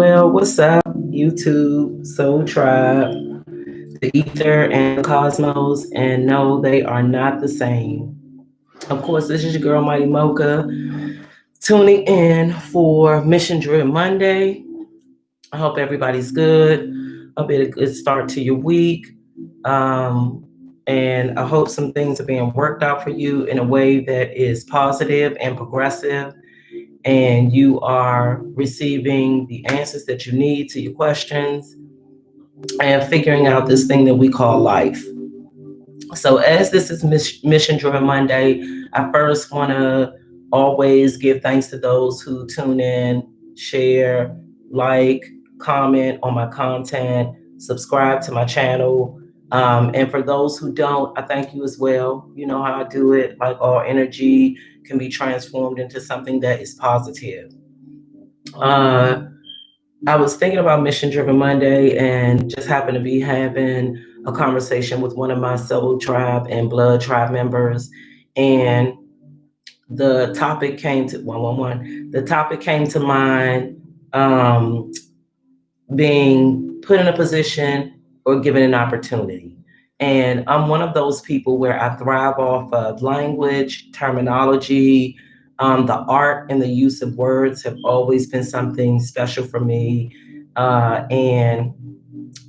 Well, what's up, YouTube, Soul Tribe, the Ether, and the Cosmos? And no, they are not the same. Of course, this is your girl, Mighty Mocha, tuning in for Mission Driven Monday. I hope everybody's good. Hope it a good start to your week. Um, and I hope some things are being worked out for you in a way that is positive and progressive, and you are receiving the answers that you need to your questions and figuring out this thing that we call life. So, as this is Mission Driven Monday, I first want to always give thanks to those who tune in, share, like, comment on my content, subscribe to my channel. And for those who don't, I thank you as well. You know how I do it. Like, all energy can be transformed into something that is positive. Uh, I was thinking about Mission Driven Monday and just happened to be having a conversation with one of my Soul Tribe and Blood Tribe members. And the topic came to 111. The topic came to mind, um, being put in a position or given an opportunity. And I'm one of those people where I thrive off of language, terminology, the art and the use of words have always been something special for me. And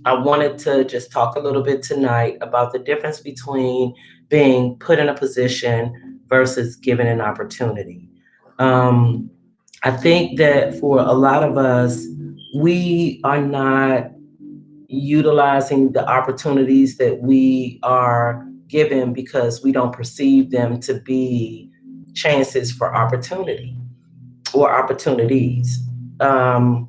I wanted to just talk a little bit tonight about the difference between being put in a position versus given an opportunity. Um, I think that for a lot of us, we are not utilizing the opportunities that we are given because we don't perceive them to be chances for opportunity or opportunities. Um,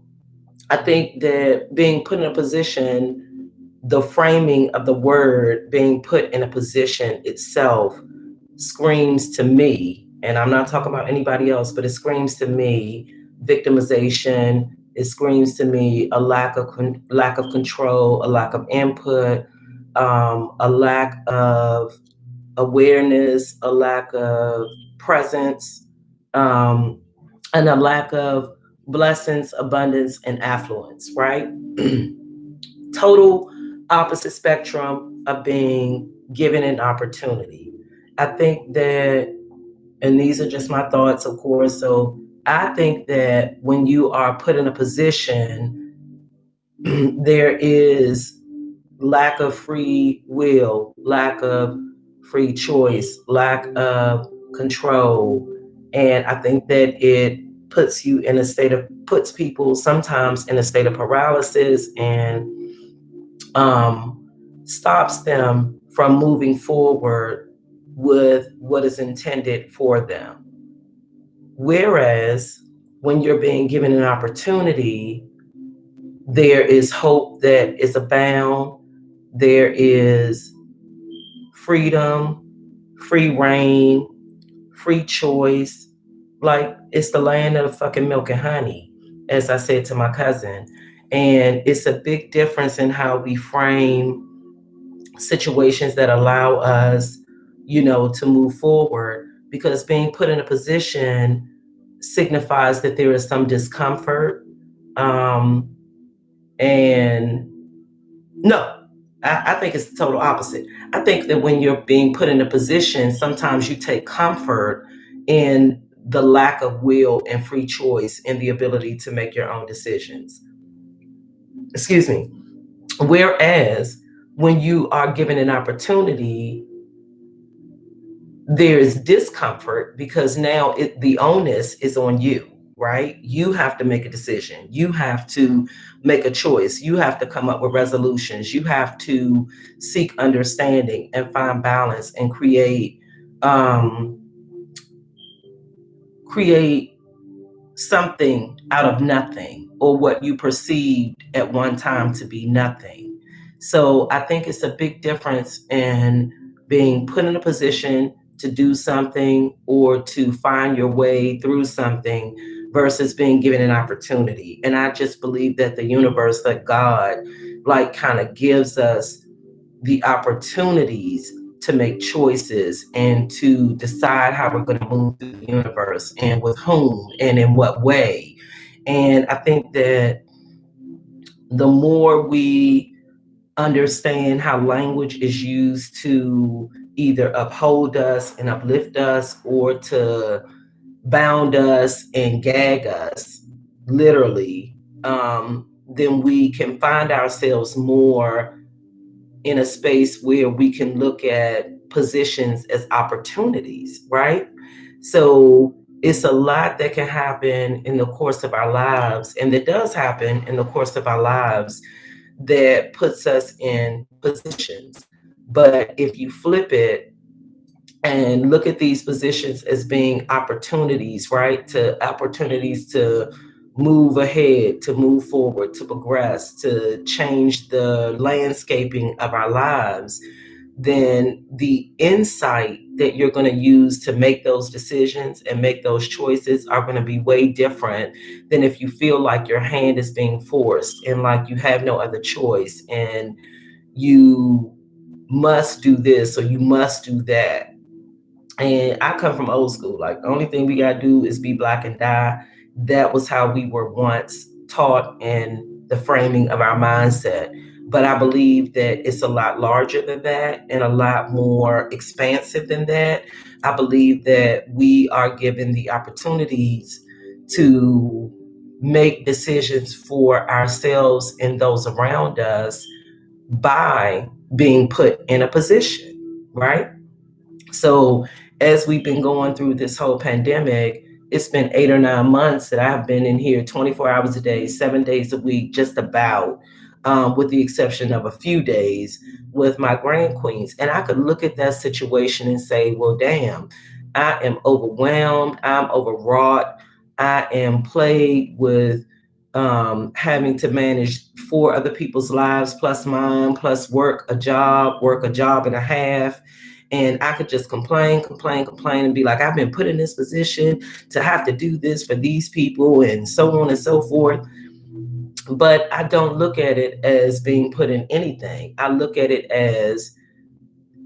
I think that being put in a position, the framing of the word being put in a position itself screams to me, and I'm not talking about anybody else, but it screams to me victimization. It screams to me a lack of control, a lack of input, a lack of awareness, a lack of presence, um, and a lack of blessings, abundance, and affluence. Right? Total opposite spectrum of being given an opportunity. I think that, and these are just my thoughts, of course. So I think that when you are put in a position, there is lack of free will, lack of free choice, lack of control. And I think that it puts people sometimes in a state of paralysis and stops them from moving forward with what is intended for them. Whereas when you're being given an opportunity, there is hope that is abound. There is freedom, free reign, free choice. Like, it's the land of fucking milk and honey, as I said to my cousin. And it's a big difference in how we frame situations that allow us, to move forward, because being put in a position signifies that there is some discomfort. Um, and no, I think it's the total opposite. I think that when you're being put in a position, sometimes you take comfort in the lack of will and free choice and the ability to make your own decisions. Excuse me. Whereas when you are given an opportunity, there is discomfort because now the onus is on you, right? You have to make a decision. You have to make a choice. You have to come up with resolutions. You have to seek understanding and find balance and um, create something out of nothing, or what you perceived at one time to be nothing. So I think it's a big difference in being put in a position to do something or to find your way through something versus being given an opportunity. And I just believe that the universe, that God, like, kind of gives us the opportunities to make choices and to decide how we're going to move through the universe and with whom and in what way. And I think that the more we understand how language is used to either uphold us and uplift us or to bound us and gag us, literally, then we can find ourselves more in a space where we can look at positions as opportunities, right? So it's a lot that can happen in the course of our lives, and that does happen in the course of our lives that puts us in positions. But if you flip it and look at these positions as being opportunities, right? To opportunities to move ahead, to move forward, to progress, to change the landscaping of our lives, then the insight that you're going to use to make those decisions and make those choices are going to be way different than if you feel like your hand is being forced and like you have no other choice and you must do this or you must do that. And I come from old school. Like the only thing we gotta do is be black and die. That was how we were once taught in the framing of our mindset. But I believe that it's a lot larger than that and a lot more expansive than that. I believe that we are given the opportunities to make decisions for ourselves and those around us by being put in a position, right? So, as we've been going through this whole pandemic, it's been 8 or 9 months that I've been in here 24 hours a day, 7 days a week, just about, with the exception of a few days with my grand queens. And I could look at that situation and say, well, damn, I am overwhelmed, I'm overwrought, I am plagued with having to manage four other people's lives plus mine, plus work a job and a half, and I could just complain, and be like, I've been put in this position to have to do this for these people, and so on and so forth. But I don't look at it as being put in anything. I look at it as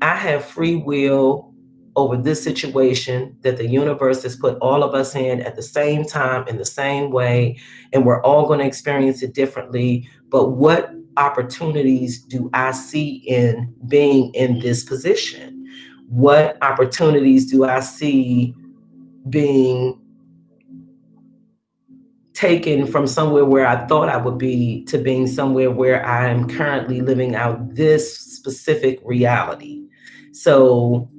I have free will over this situation that the universe has put all of us in at the same time, in the same way, and we're all going to experience it differently. But what opportunities do I see in being in this position? What opportunities do I see being taken from somewhere where I thought I would be to being somewhere where I'm currently living out this specific reality? So,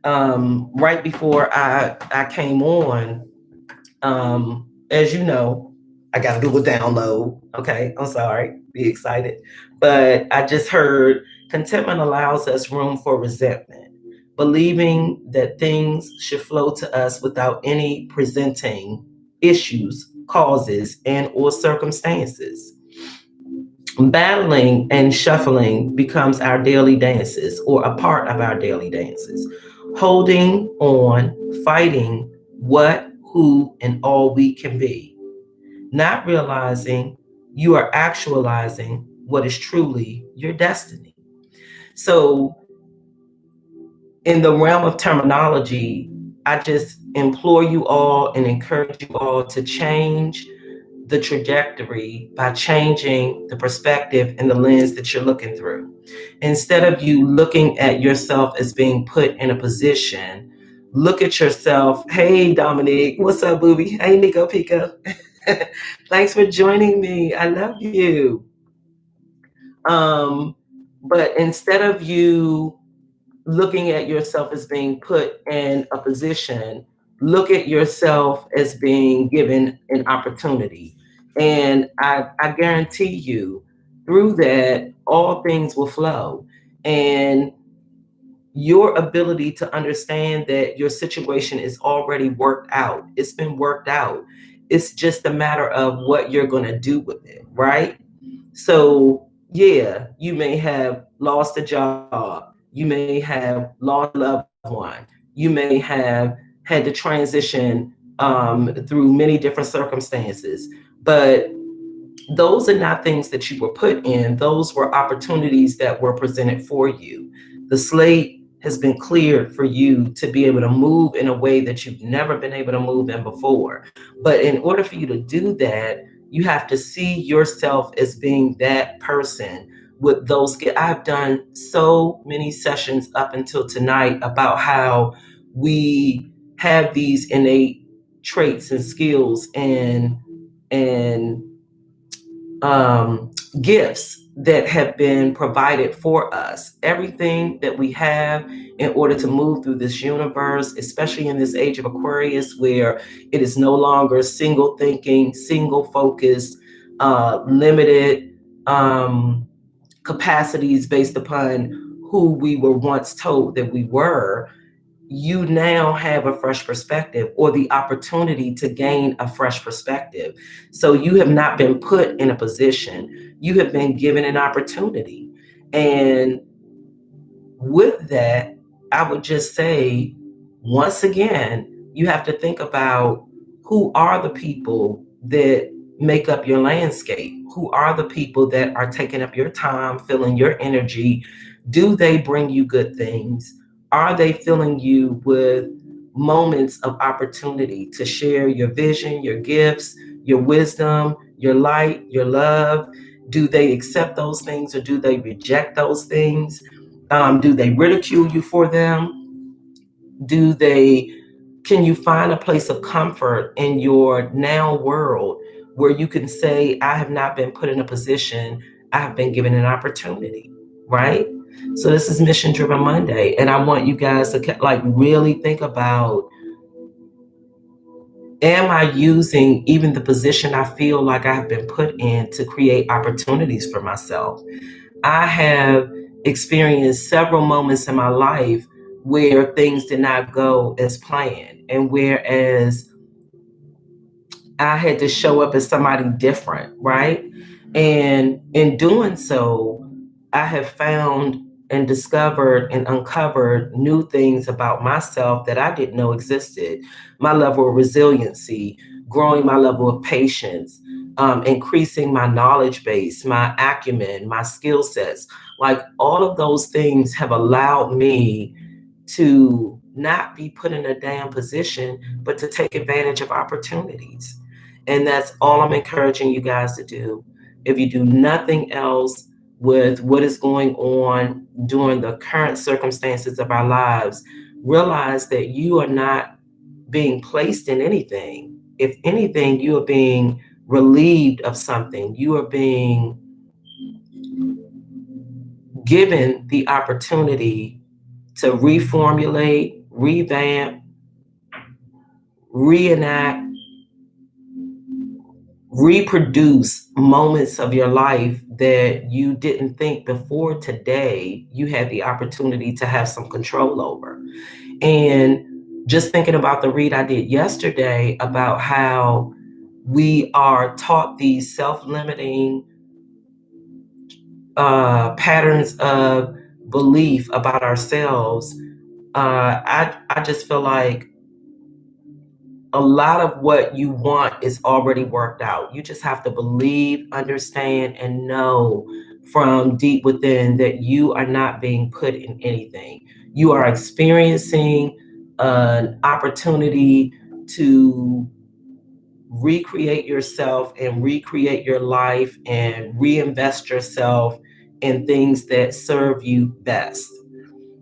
right before I came on, as you know, I got to do a download. Okay, I'm sorry, be excited. But I just heard contentment allows us room for resentment, believing that things should flow to us without any presenting issues, causes, and or circumstances. Battling and shuffling becomes our daily dances or a part of our daily dances. Holding on, fighting what, who, and all we can be. Not realizing you are actualizing what is truly your destiny. So, in the realm of terminology, I just implore you all and encourage you all to change the trajectory by changing the perspective and the lens that you're looking through. Instead of you looking at yourself as being put in a position, look at yourself. Hey, Dominique, what's up, booby? Hey, Nico Pico. Thanks for joining me. I love you. Um, but instead of you looking at yourself as being put in a position, look at yourself as being given an opportunity. And I guarantee you, through that, all things will flow. And your ability to understand that your situation is already worked out, it's been worked out. It's just a matter of what you're going to do with it, right? So, yeah, you may have lost a job. You may have lost a loved one. You may have had to transition through many different circumstances. But those are not things that you were put in, those were opportunities that were presented for you. The slate has been cleared for you to be able to move in a way that you've never been able to move in before. But in order for you to do that, You have to see yourself as being that person with those skills. I've done so many sessions up until tonight about how we have these innate traits and skills and gifts that have been provided for us. Everything that we have in order to move through this universe, especially in this age of Aquarius, where it is no longer single thinking, single focused, limited capacities based upon who we were once told that we were. You now have a fresh perspective or the opportunity to gain a fresh perspective. So you have not been put in a position, you have been given an opportunity. And with that, I would just say, once again, you have to think about who are the people that make up your landscape? Who are the people that are taking up your time, filling your energy? Do they bring you good things? Are they filling you with moments of opportunity to share your vision, your gifts, your wisdom, your light, your love? Do they accept those things or do they reject those things? Do they ridicule you for them? Do they, can you find a place of comfort in your now world where you can say, I have not been put in a position, I have been given an opportunity, right? So this is Mission Driven Monday, and I want you guys to like really think about, am I using even the position I feel like I have been put in to create opportunities for myself? I have experienced several moments in my life where things did not go as planned. And whereas I had to show up as somebody different, right? And in doing so, I have found and discovered and uncovered new things about myself that I didn't know existed. My level of resiliency, growing my level of patience, increasing my knowledge base, my acumen, my skill sets. Like all of those things have allowed me to not be put in a damn position, but to take advantage of opportunities. And that's all I'm encouraging you guys to do. If you do nothing else with what is going on during the current circumstances of our lives, realize that you are not being placed in anything. If anything, you are being relieved of something. You are being given the opportunity to reformulate, revamp, reenact, reproduce moments of your life that you didn't think before today you had the opportunity to have some control over. And just thinking about the read I did yesterday about how we are taught these self-limiting patterns of belief about ourselves, I just feel like a lot of what you want is already worked out. You just have to believe, understand, and know from deep within that you are not being put in anything. You are experiencing an opportunity to recreate yourself and recreate your life and reinvest yourself in things that serve you best.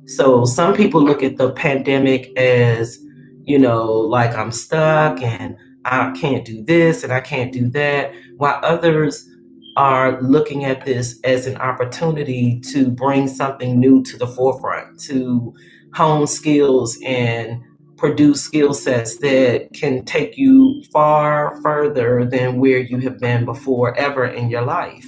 So some people look at the pandemic as, like I'm stuck and I can't do this and I can't do that, while others are looking at this as an opportunity to bring something new to the forefront, to hone skills and produce skill sets that can take you far further than where you have been before ever in your life.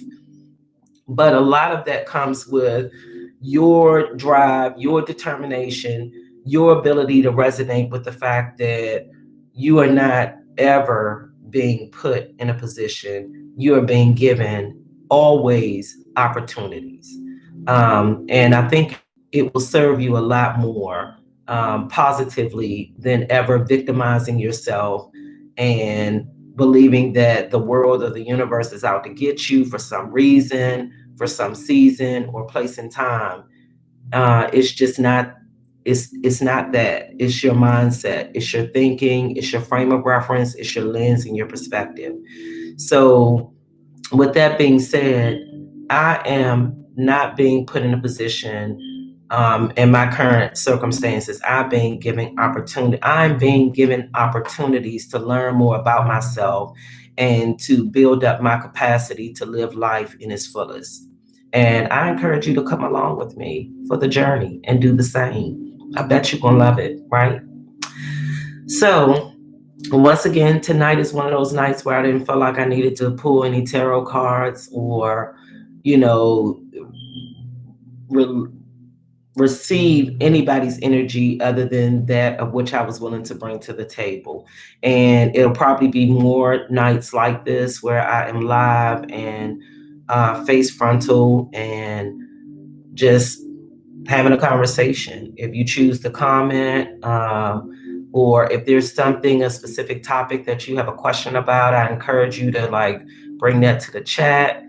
But a lot of that comes with your drive, your determination, your ability to resonate with the fact that you are not ever being put in a position, you are being given always opportunities. And I think it will serve you a lot more positively than ever victimizing yourself and believing that the world or the universe is out to get you for some reason, for some season or place in time. It's just not it's not that. It's your mindset. It's your thinking. It's your frame of reference. It's your lens and your perspective. So, with that being said, I am not being put in a position in my current circumstances. I'm being given opportunities to learn more about myself and to build up my capacity to live life in its fullest. And I encourage you to come along with me for the journey and do the same. I bet you're gonna love it, right? So, once again, tonight is one of those nights where I didn't feel like I needed to pull any tarot cards or, you know, re- receive anybody's energy other than that of which I was willing to bring to the table. And it'll probably be more nights like this where I am live and face frontal and just having a conversation. If you choose to comment, or if there's something, a specific topic that you have a question about, I encourage you to like bring that to the chat.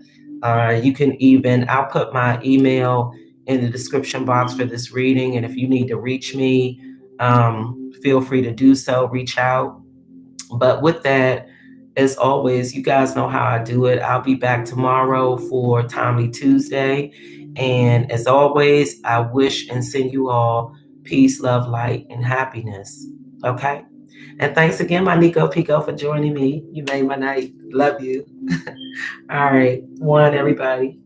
You can even, I'll put my email in the description box for this reading. And if you need to reach me, feel free to do so, reach out. But with that, as always, you guys know how I do it. I'll be back tomorrow for Timely Tuesday. And as always, I wish and send you all peace, love, light, and happiness. Okay? And thanks again, my Nico Pico, for joining me. You made my night. Love you. All right. One, everybody.